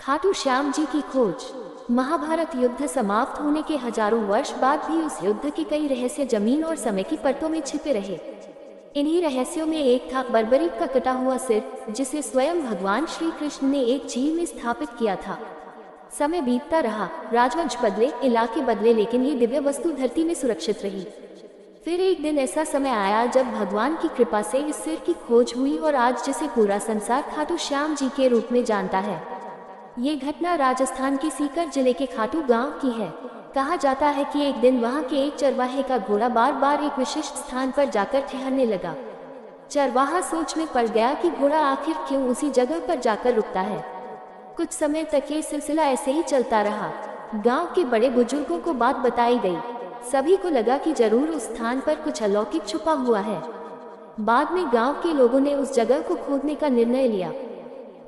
खाटू श्याम जी की खोज। महाभारत युद्ध समाप्त होने के हजारों वर्ष बाद भी उस युद्ध के कई रहस्य जमीन और समय की परतों में छिपे रहे। इन्हीं रहस्यों में एक था बर्बरीक का कटा हुआ सिर, जिसे स्वयं भगवान श्री कृष्ण ने एक झील में स्थापित किया था। समय बीतता रहा, राजवंश बदले, इलाके बदले, लेकिन ये दिव्य वस्तु धरती में सुरक्षित रही। फिर एक दिन ऐसा समय आया जब भगवान की कृपा से इस सिर की खोज हुई और आज जिसे पूरा संसार खाटू श्याम जी के रूप में जानता है। ये घटना राजस्थान के सीकर जिले के खाटू गांव की है। कहा जाता है कि एक दिन वहां के एक चरवाहे का घोड़ा बार बार एक विशिष्ट स्थान पर जाकर ठहरने लगा। चरवाहा सोच में पड़ गया कि घोड़ा आखिर क्यों उसी जगह पर जाकर रुकता है। कुछ समय तक ये सिलसिला ऐसे ही चलता रहा। गांव के बड़े बुजुर्गों को बात बताई गई। सभी को लगा कि जरूर उस स्थान पर कुछ अलौकिक छुपा हुआ है। बाद में गांव के लोगों ने उस जगह को खोदने का निर्णय लिया।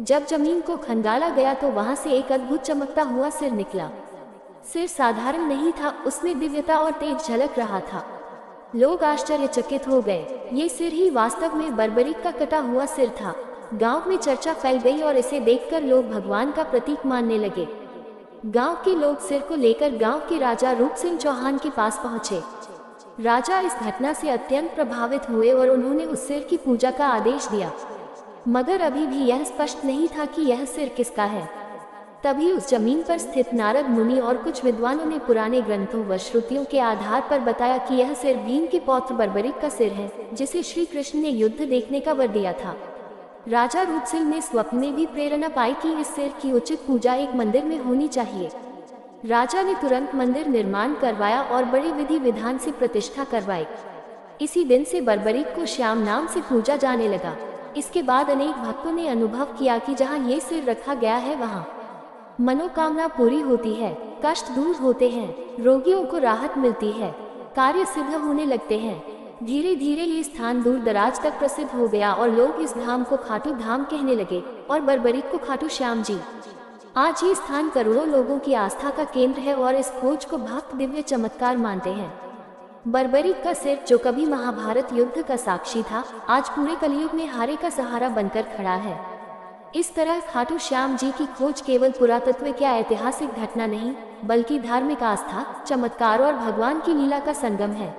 जब जमीन को खंगाला गया तो वहां से एक अद्भुत चमकता हुआ सिर निकला। सिर साधारण नहीं था, उसमें दिव्यता और तेज झलक रहा था। लोग आश्चर्यचकित हो गए। ये सिर ही वास्तव में बर्बरीक का कटा हुआ सिर था। गांव में चर्चा फैल गई और इसे देखकर लोग भगवान का प्रतीक मानने लगे। गांव के लोग सिर को लेकर गांव के राजा रूप सिंह चौहान के पास पहुंचे। राजा इस घटना से अत्यंत प्रभावित हुए और उन्होंने उस सिर की पूजा का आदेश दिया। मगर अभी भी यह स्पष्ट नहीं था कि यह सिर किसका है। तभी उस जमीन पर स्थित नारद मुनि और कुछ विद्वानों ने पुराने ग्रंथों व श्रुतियों के आधार पर बताया कि यह सिर भीम के पौत्र बर्बरीक का सिर है, जिसे श्री कृष्ण ने युद्ध देखने का वर दिया था। राजा रूप सिंह ने स्वप्न में भी प्रेरणा पाई कि इस सिर की उचित पूजा एक मंदिर में होनी चाहिए। राजा ने तुरंत मंदिर निर्माण करवाया और बड़े विधि विधान से प्रतिष्ठा करवाई। इसी दिन से बर्बरीक को श्याम नाम से पूजा जाने लगा। इसके बाद अनेक भक्तों ने अनुभव किया कि जहाँ ये सिर रखा गया है वहाँ मनोकामना पूरी होती है, कष्ट दूर होते हैं, रोगियों को राहत मिलती है, कार्य सिद्ध होने लगते हैं। धीरे धीरे ये स्थान दूर दराज तक प्रसिद्ध हो गया और लोग इस धाम को खाटू धाम कहने लगे और बर्बरीक को खाटू श्याम जी। आज ये स्थान करोड़ों लोगों की आस्था का केंद्र है और इस खोज को भक्त दिव्य चमत्कार मानते हैं। बर्बरीक का सिर, जो कभी महाभारत युद्ध का साक्षी था, आज पूरे कलयुग में हारे का सहारा बनकर खड़ा है। इस तरह खाटू श्याम जी की खोज केवल पुरातत्व या ऐतिहासिक घटना नहीं, बल्कि धार्मिक आस्था, चमत्कार और भगवान की लीला का संगम है।